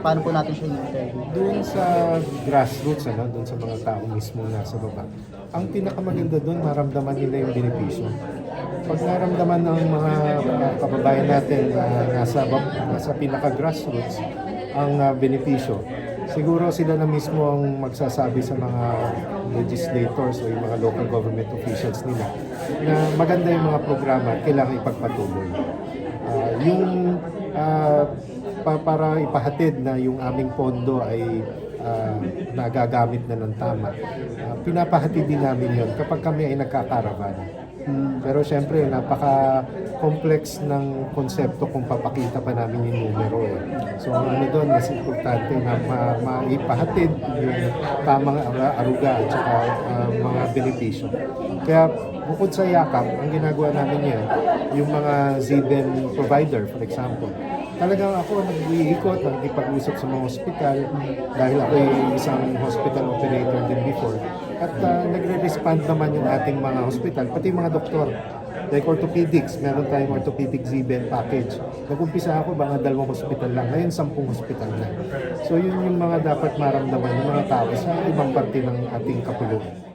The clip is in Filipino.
paano po natin siya i-interview? Doon sa grassroots, doon sa mga tao mismo nasa baba, ang pinakamaganda doon, maramdaman nila yung benepisyo. Pag naramdaman ng mga kababayan natin na nasa pinaka-grassroots ang benepisyo, siguro sila na mismo ang magsasabi sa mga legislators o yung mga local government officials nila na maganda yung mga programa at kailangan ipagpatuloy. Para ipahatid na yung aming pondo ay nagagamit na ng tama, pinapahatid din namin yon kapag kami ay nagkakaravan. Pero syempre, napaka-complex ng konsepto kung papakita pa namin yung numero. So ano doon, mas importante na maipahatid yung tamang aruga at saka mga benepisyo. Kaya bukod sa yakap, ang ginagawa namin yan, yung mga ZBEN provider, for example, talagang ako nag-iikot, nag-ipag-usap sa mga hospital dahil ako isang hospital operator din before. At nagre-respond naman yung ating mga hospital, pati mga doktor. Like orthopedics, meron tayong orthopedic ZBEN package. Nag-umpisa ako, mga 2 hospital lang. Ngayon, 10 hospital na. So yun yung mga dapat maramdaman ng mga tao sa ibang parte ng ating kapuluan.